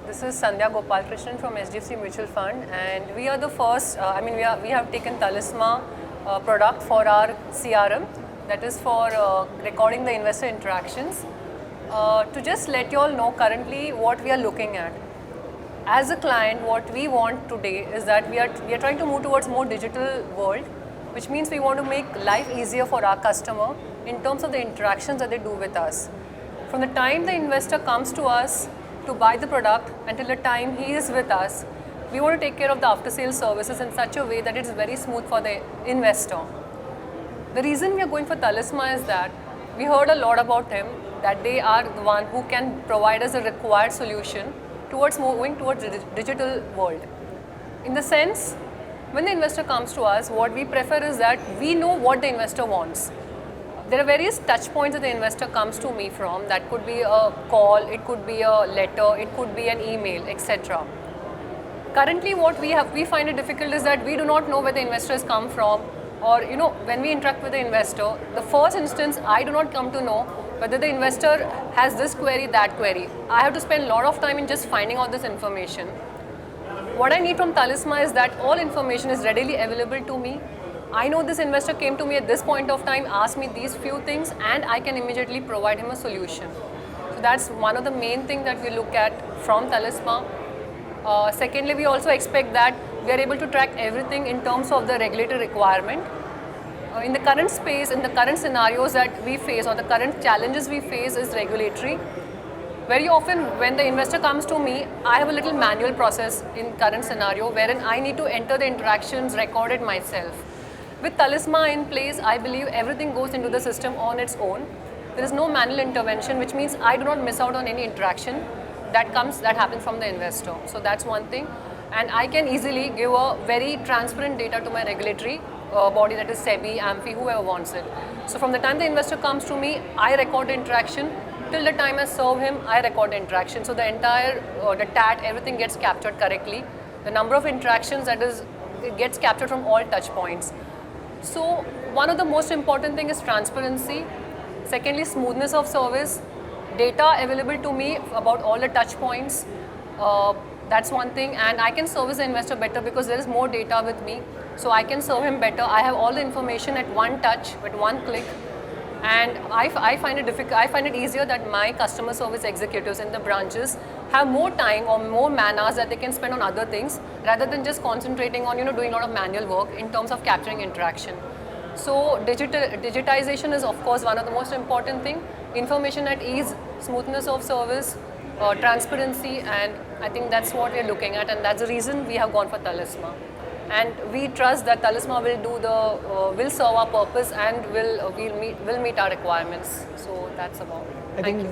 This is Sandhya Gopalkrishnan from HDFC Mutual Fund, and we are the first. We have taken Talisma product for our CRM, that is for recording the investor interactions. To just let you all know currently what we are looking at. As a client, what we want today is that we are trying to move towards more digital world, which means we want to make life easier for our customer in terms of the interactions that they do with us. From the time the investor comes to us to buy the product until the time he is with us, we want to take care of the after sales services in such a way that it's very smooth for the investor. The reason we are going for Talisma is that we heard a lot about him, that they are the one who can provide us a required solution towards moving towards the digital world. In the sense, when the investor comes to us, what we prefer is that we know what the investor wants. There are various touch points that the investor comes to me from. That could be a call, it could be a letter, it could be an email, etc. Currently, what we find it difficult is that we do not know where the investor has come from, or when we interact with the investor, the first instance I do not come to know whether the investor has this query, that query. I have to spend a lot of time in just finding out this information. What I need from Talisma is that all information is readily available to me. I know this investor came to me at this point of time, asked me these few things, and I can immediately provide him a solution. So that's one of the main things that we look at from Talisma. Secondly, we also expect that we are able to track everything in terms of the regulatory requirement. In the current space, in the current scenarios that we face, or the current challenges we face is regulatory. Very often when the investor comes to me, I have a little manual process in current scenario wherein I need to enter the interactions, record it myself. With Talisma in place, I believe everything goes into the system on its own. There is no manual intervention, which means I do not miss out on any interaction that happens from the investor. So that's one thing. And I can easily give a very transparent data to my regulatory body, that is SEBI, AMFI, whoever wants it. So from the time the investor comes to me, I record the interaction. Till the time I serve him, I record the interaction. So the entire, the TAT, everything gets captured correctly. The number of interactions, it gets captured from all touch points. So one of the most important thing is transparency. Secondly, smoothness of service. Data available to me about all the touch points. That's one thing, and I can service the investor better because there is more data with me. So I can serve him better. I have all the information at one touch, with one click. And I find it easier that my customer service executives in the branches have more time or more man hours that they can spend on other things rather than just concentrating on doing a lot of manual work in terms of capturing interaction. So digitization is of course one of the most important thing. Information at ease, smoothness of service, transparency, and I think that's what we're looking at, and that's the reason we have gone for Talisma. And we trust that Talisma will serve our purpose and will meet our requirements. So that's about it. Thank you.